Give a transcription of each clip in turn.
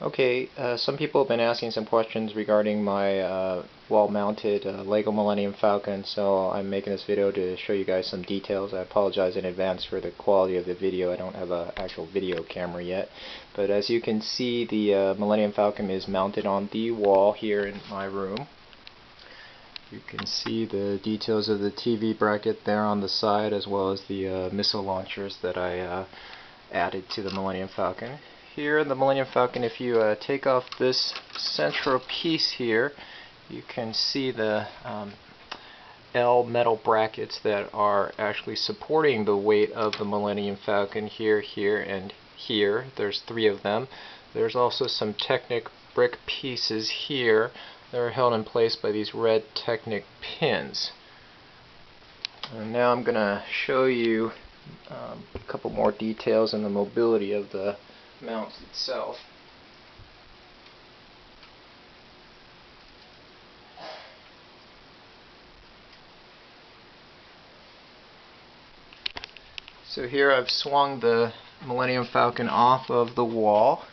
Okay, some people have been asking some questions regarding my wall-mounted Lego Millennium Falcon, so I'm making this video to show you guys some details. I apologize in advance for the quality of the video. I don't have an actual video camera yet, but as you can see, the Millennium Falcon is mounted on the wall here in my room. You can see the details of the TV bracket there on the side, as well as the missile launchers that I added to the Millennium Falcon. Here in the Millennium Falcon, if you take off this central piece here, you can see the L metal brackets that are actually supporting the weight of the Millennium Falcon here, here, and here. There's 3 of them. There's also some Technic brick pieces here that are held in place by these red Technic pins. And now I'm going to show you a couple more details on the mobility of the mount itself. So here I've swung the Millennium Falcon off of the wall.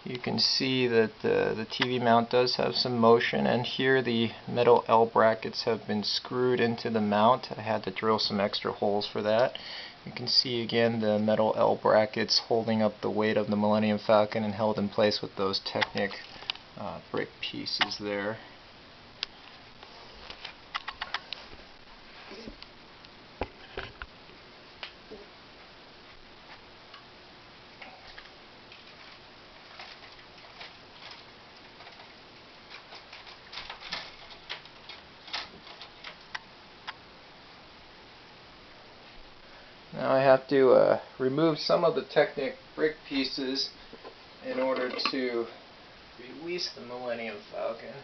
You can see that the TV mount does have some motion, and here the metal L brackets have been screwed into the mount. I had to drill some extra holes for that. You can see again the metal L brackets holding up the weight of the Millennium Falcon and held in place with those Technic brick pieces there. Now I have to remove some of the Technic brick pieces in order to release the Millennium Falcon.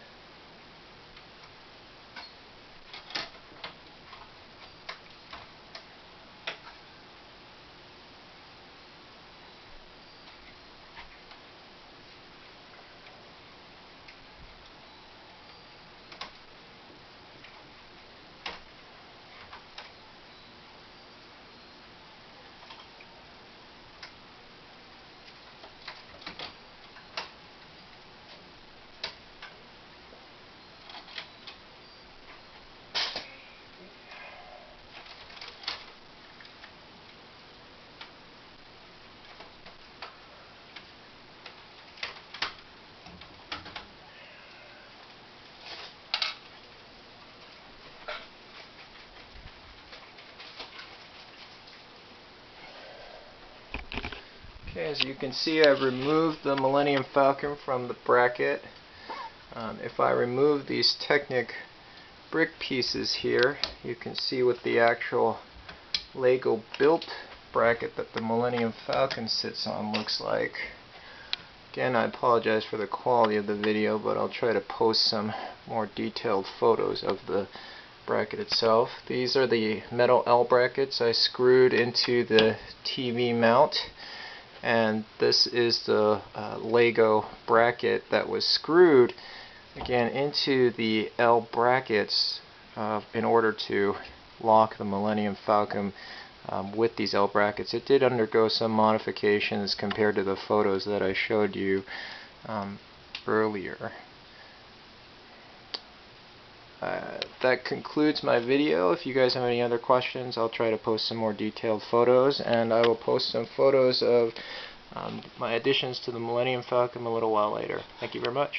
Okay, as you can see, I've removed the Millennium Falcon from the bracket. If I remove these Technic brick pieces here, you can see what the actual Lego built bracket that the Millennium Falcon sits on looks like. Again, I apologize for the quality of the video, but I'll try to post some more detailed photos of the bracket itself. These are the metal L brackets I screwed into the TV mount, and this is the Lego bracket that was screwed again into the L brackets in order to lock the Millennium Falcon with these L brackets. It did undergo some modifications compared to the photos that I showed you earlier. That concludes my video. If you guys have any other questions, I'll try to post some more detailed photos, and I will post some photos of my additions to the Millennium Falcon a little while later. Thank you very much.